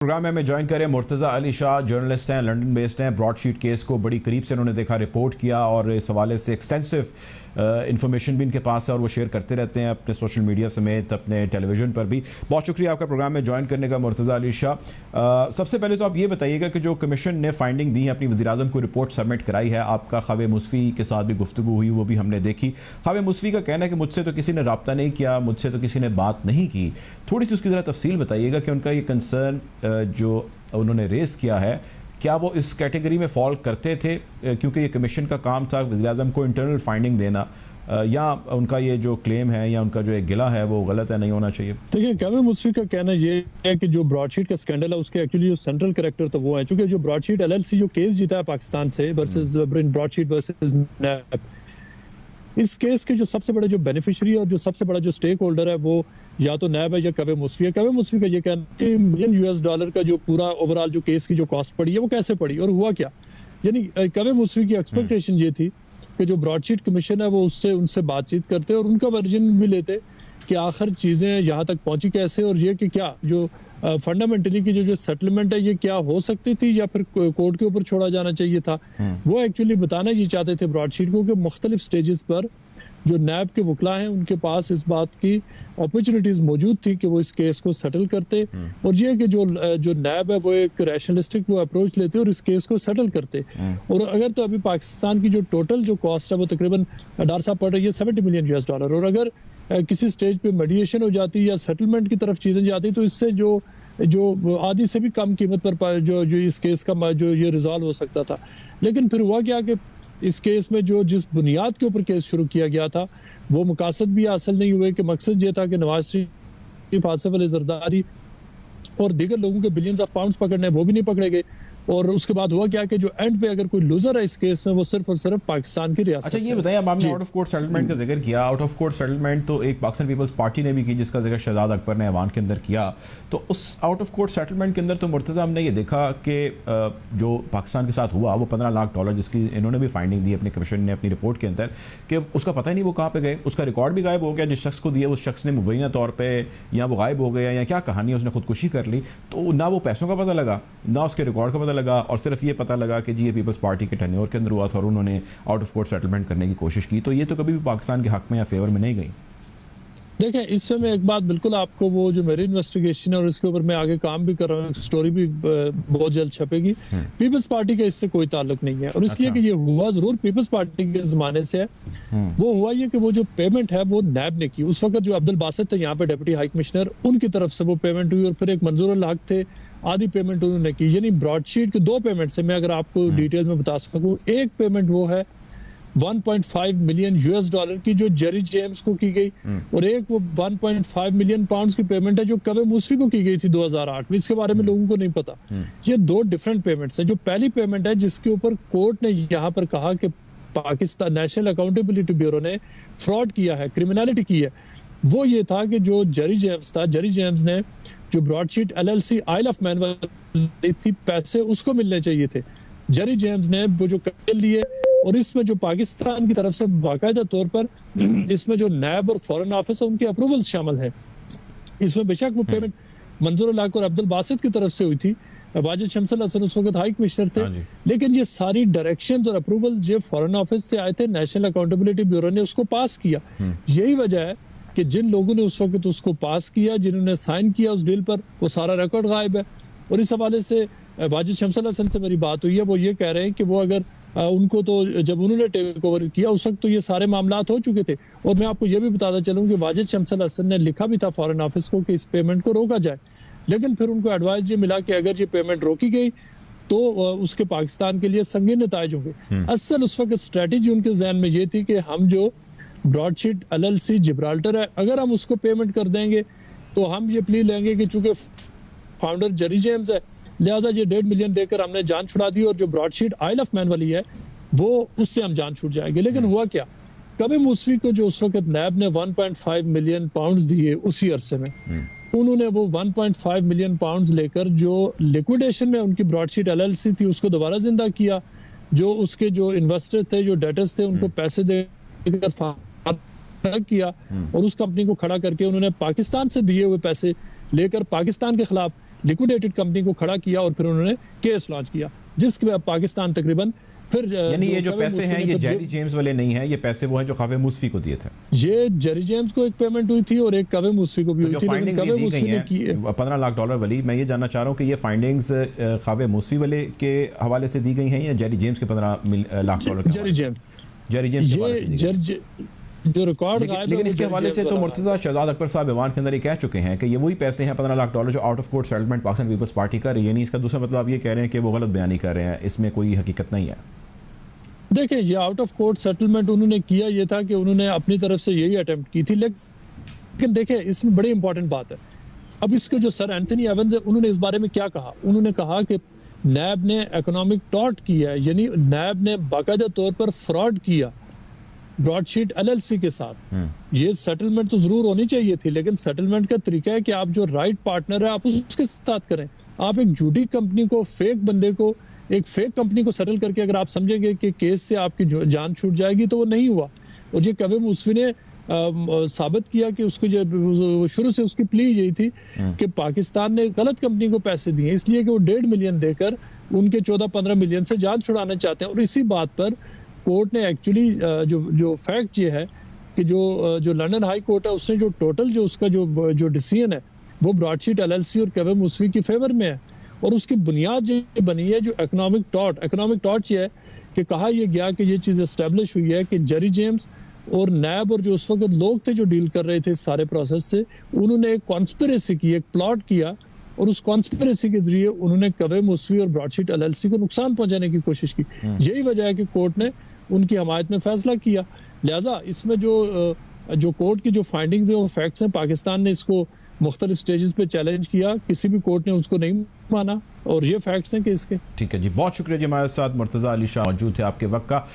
Programme में हमें join करें मुर्तज़ा अली शाह, जर्नलिस्ट हैं, लंदन बेस्ड हैं। ब्रॉडशीट केस को बड़ी करीब से उन्होंने देखा, रिपोर्ट किया और इस हवाले से एक्सटेंसिव इन्फॉर्मेशन भी इनके पास है और वो शेयर करते रहते हैं अपने सोशल मीडिया समेत, अपने टेलीविज़न पर भी। बहुत शुक्रिया आपका प्रोग्राम में ज्वाइन करने का मुर्तज़ा अली शाह। सबसे पहले तो आप ये बताइएगा कि जो कमीशन ने फाइंडिंग दी है, अपनी वज़ीर-ए-आज़म को रिपोर्ट सबमिट कराई है, आपका ख़ावे मुस्फ़ी के साथ भी गुफ्तगू हुई, वो भी हमने देखी। ख़ावे मुस्फ़ी का कहना है कि मुझसे तो किसी ने रब्ता नहीं किया, मुझसे तो किसी ने बात नहीं की। थोड़ी सी उसकी ज़रा तफसील बताइएगा कि उनका ये कंसर्न जो उन्होंने रेस किया है, क्या वो इस कैटेगरी में फॉल करते थे क्योंकि ये कमीशन का काम था वज़ीर-ए-आज़म को इंटरनल फाइंडिंग देना, या उनका ये जो क्लेम है या उनका जो एक गिला है वो गलत है, नहीं होना चाहिए? देखिए, ख़ावे मुस्फ़ी का कहना ये है कि जो ब्रॉडशीट का स्कैंडल है उसके एक्चुअली जो सेंट्रल कैरेक्टर तो वो है, चूंकि जो ब्रॉडशीट एलएलसी जो केस जीता है पाकिस्तान से वर्सेस ब्रॉडशीट वर्सेस नैब, इस केस के जो सबसे बड़े जो बेनिफिशियरी और जो सबसे बड़ा जो स्टेक होल्डर है वो या तो नैब है या ख़ावे मुस्फ़ी है। ख़ावे मुस्फ़ी का ये कहना है $1 मिलियन का जो पूरा ओवरऑल जो केस की जो कॉस्ट पड़ी है वो कैसे पड़ी और हुआ क्या। यानी ख़ावे मुस्फ़ी की एक्सपेक्टेशन ये थी कि जो ब्रॉडशीट कमीशन है वो उनसे बातचीत करते और उनका वर्जन भी लेते कि आखिर चीजें यहाँ तक पहुंची कैसे, और ये कि क्या जो फंडामेंटली की जो सेटलमेंट है ये क्या हो सकती थी या फिर कोर्ट के ऊपर छोड़ा जाना चाहिए था। वो एक्चुअली बताना ये चाहते थे ब्रॉडशीट को कि मुख्तलिफ स्टेजेस पर जो नैब के वकला हैं उनके पास इस बात की अपॉर्चुनिटीज मौजूद थी कि वो इस केस को सेटल करते, और ये कि जो नैब है वो एक रैशनलिस्टिक वो अप्रोच लेते और इस केस को सेटल करते। और अगर तो अभी पाकिस्तान की जो टोटल जो कॉस्ट है वो तकरीबन डॉक्टर साहब पड़ रही है $70 मिलियन, और अगर किसी स्टेज पे मेडिएशन हो जाती या सेटलमेंट की तरफ चीजें जाती तो इससे जो आधी से भी कम कीमत पर जो इस केस का जो ये रिजॉल्व हो सकता था। लेकिन फिर हुआ क्या कि इस केस में जो जिस बुनियाद के ऊपर केस शुरू किया गया था वो मकासद भी हासिल नहीं हुए, कि मकसद ये था कि नवाज शरीफ, आसिफ अली जरदारी और दीगर लोगों के बिलियंस ऑफ पाउंड्स पकड़ने, वो भी नहीं पकड़े गए। और उसके बाद हुआ क्या कि जो एंड पे अगर कोई लूजर है इस केस में वो सिर्फ और सिर्फ पाकिस्तान की रियासत। अच्छा, ये बताइए, अब आपने आउट ऑफ कोर्ट सेटलमेंट का जिक्र किया। आउट ऑफ कोर्ट सेटलमेंट तो एक पाकिस्तान पीपल्स पार्टी ने भी की, जिसका जिक्र शहजाद अकबर ने ऐवान के अंदर किया। तो उस आउट ऑफ कोर्ट सेटलमेंट के अंदर तो मुर्तज़ा हमने ये देखा कि जो पाकिस्तान के साथ हुआ वो $15 लाख, जिसकी इन्होंने भी फाइंडिंग दी अपनी कमीशन ने अपनी रिपोर्ट के अंदर, कि उसका पता ही नहीं वो कहाँ पे गए, उसका रिकॉर्ड भी गायब हो गया। जिस शख्स को दिया उस शख्स ने मुबैना तौर पर या वो गायब हो गया या क्या कहानी है, उसने खुदकुशी कर ली। तो ना वो पैसों का पता लगा, ना उसके रिकॉर्ड का पता लगा, और सिर्फ ये पता लगा कि जी ये पीपल्स पार्टी के टेन्योर के अंदर हुआ था और उन्होंने आउट ऑफ कोर्ट सेटलमेंट करने की कोशिश की। तो ये तो कभी भी पाकिस्तान के हक में या फेवर में नहीं गई। देखें, इसमें मैं एक बात बिल्कुल आपको, वो जो मेरी इन्वेस्टिगेशन है और इसके ऊपर मैं आगे काम भी कर रहा हूँ, स्टोरी भी बहुत जल्द छपेगी। पीपल्स पार्टी का इससे कोई ताल्लुक नहीं है, और इसलिए कि ये हुआ जरूर पीपल्स पार्टी के जमाने से है। वो हुआ ये कि वो जो पेमेंट है वो नैब ने की। उस वक्त जो अब्दुल बासित थे यहाँ पे डिप्टी हाई कमिश्नर, उनकी तरफ से वो पेमेंट हुई, और फिर एक मंजूर अल हक थे, आधी पेमेंट उन्होंने की। यानी ब्रॉडशीट के 2 पेमेंट से मैं अगर आपको डिटेल में बता सकूं, एक पेमेंट वो है $1.5 मिलियन की जो जेरी जेम्स को की गई, और एक वो 1.5 मिलियन पाउंड्स की पेमेंट है जो ख़ावे मुस्फ़ी को की गई थी 2008 में। इसके बारे में लोगों को नहीं पता। ये 2 डिफरेंट पेमेंट्स हैं। जो पहली पेमेंट है जिसके ऊपर कोर्ट ने यहाँ पर कहा कि पाकिस्तान नेशनल अकाउंटेबिलिटी ब्यूरो ने फ्रॉड किया है, क्रिमिनलिटी की है, वो ये था कि जो जेरी जेम्स था, जेरी जेम्स ने जो broadsheet LLC Isle of Man वाली थी, पैसे उसको मिलने चाहिए थे। जेरी जेम्स ने वो जो कर लिए, और इसमें जो पाकिस्तान की तरफ से बाकायदा तौर पर इसमें जो नैब और फॉरेन ऑफिस है उनके अप्रूवल शामिल है। इसमें बेशक वो पेमेंट मंजूर अल हक और अब्दुल बासित की तरफ से हुई थी, वाजिद शमसल हसन उस वक्त हाई कमिश्नर थे, लेकिन ये सारी डायरेक्शंस और अप्रूवल जो फॉरेन ऑफिस से आए थे, नेशनल अकाउंटेबिलिटी ब्यूरो ने उसको पास किया। यही वजह है कि जिन लोगों ने उस वक्त उसको पास किया, जिन्होंने साइन किया उस डील पर, वो सारा रिकॉर्ड गायब है। और इस हवाले से वाजिद शमसल हसन से मेरी बात हुई है, वो ये कह रहे हैं कि वो अगर उनको तो जब उन्होंने टेक ओवर किया उस वक्त तो ये सारे मामलात हो चुके थे। और मैं आपको ये भी बताता चलूं कि वाजिद शमसल हसन ने लिखा भी था फॉरेन ऑफिस को कि इस पेमेंट को रोका जाए, लेकिन फिर उनको एडवाइस ये मिला कि अगर ये पेमेंट रोकी गई तो उसके पाकिस्तान के लिए संगीन नताइज होंगे। असल उस वक्त स्ट्रेटेजी उनके जहन में ये थी कि हम जो ब्रॉडशीट एलएलसी जिब्राल्टर है, अगर हम उसको पेमेंट कर देंगे तो हम ये प्ली लेंगे कि चूंकि फाउंडर जेरी जेम्स है, लिहाजा ये $1.5 मिलियन देकर हमने जान छुड़ा दी, और जो ब्रॉडशीट आइल ऑफ मैन वाली है वो उससे हम जान छूट जाएंगे। लेकिन हुआ क्या, ख़ावे मुस्फ़ी को जो उस वक्त नैब ने 1.5 मिलियन पाउंड्स दिए उसी अरसे में, उन्होंने वो 1.5 मिलियन पाउंड्स लेकर जो लिक्विडेशन में उनकी ब्रॉडशीट एलएलसी थी उसको दोबारा जिंदा किया। जो उसके जो इन्वेस्टर थे, जो डेटर्स थे, उनको पैसे देकर किया, और उस कंपनी को खड़ा करके उन्होंने पाकिस्तान से दिए हुए पैसे लेकर पाकिस्तान के खिलाफ लिक्विडेटेड कंपनी को खड़ा किया और फिर उन्होंने केस लॉन्च किया, जिसके बाद पाकिस्तान तकरीबन फिर यानी ये जो पैसे हैं ये जेरी जेम्स वाले नहीं हैं, ये पैसे वो हैं जो कावे मूसवी को दिए थे। ये जेरी जेम्स को एक पेमेंट हुई थी और एक कावे मूसवी को भी हुई थी, लेकिन कावे मूसवी ने की है $15 लाख वाली। मैं ये जानना चाह रहा हूँ कि ये फाइंडिंग्स कावे मूसवी वाले के हवाले से दी गई हैं या जेरी जेम्स के $15 लाख के? जेरी जेम्स ये जो रिकॉर्ड, लेकिन इसके हवाले से तो मुर्तज़ा शहजाद अकबर साहब ईवान के अंदर ये कह चुके हैं कि ये वही पैसे हैं $15 लाख जो out of court settlement Pakistan People's Party का, यानी इसका दूसरा मतलब आप ये कह रहे हैं कि वो गलत बयानी कर रहे हैं, इसमें कोई हकीकत नहीं है। देखें, ये आउट ऑफ कोर्ट सेटलमेंट उन्होंने किया ये था कि उन्होंने अपनी तरफ से यही अटेम्प्ट की थी, लेकिन देखें इसमें बड़ी इंपॉर्टेंट बात है। अब इसके जो सर एंथनी एवंस है उन्होंने इस बारे में क्या कहा, उन्होंने कहा कि नैब ने इकोनॉमिक टॉर्ट किया है, यानी नैब ने बाकायदा तौर पर फ्रॉड किया ब्रॉडशीट एलएलसी के साथ। ये सेटलमेंट तो जरूर होनी चाहिए थी, लेकिन सेटलमेंट का तरीका है कि आप जो राइट पार्टनर है आप उसके साथ करें। आप एक झूठी कंपनी को, फेक बंदे को, एक फेक कंपनी को सेटल करके अगर आप समझेंगे कि केस से आपकी जान छूट जाएगी तो वो नहीं हुआ। और ये कावे मूसवी ने साबित किया कि उसको जो शुरू से उसकी प्ली यही थी कि पाकिस्तान ने गलत कंपनी को पैसे दिए, इसलिए कि वो 1.5 मिलियन देकर उनके 14-15 मिलियन से जान छुड़ाना चाहते हैं। और इसी बात पर कोर्ट ने एक्चुअली जो फैक्ट ये है कि जो लंदन हाई कोर्ट है उसने जो टोटल जो उसका जो डिसीजन है वो ब्रॉडशीट एलएलसी और कावे मूसवी की फेवर में है। और उसकी बुनियाद ये बनी है जो इकोनॉमिक टॉर्ट ये है कि कहा यह गया कि ये चीज एस्टेब्लिश हुई है कि जेरी जेम्स और नैब और जो उस वक्त लोग थे जो डील कर रहे थे सारे प्रोसेस से, उन्होंने एक कॉन्स्पिरेसी की, एक प्लॉट किया और उस कॉन्स्पिरेसी के जरिए उन्होंने कावे मूसवी और ब्रॉडशीट एलएलसी को नुकसान पहुंचाने की कोशिश की। यही वजह है कि कोर्ट ने उनकी हमायत में फैसला किया। लिहाजा इसमें जो कोर्ट की जो फाइंडिंग्स है वो फैक्ट्स हैं, पाकिस्तान ने इसको मुख्तलिफ स्टेजेस पे चैलेंज किया, किसी भी कोर्ट ने उसको नहीं माना और ये फैक्ट्स हैं कि इसके। ठीक है जी, बहुत शुक्रिया जी, हमारे साथ मुर्तज़ा अली शाह मौजूद थे। आपके वक्त का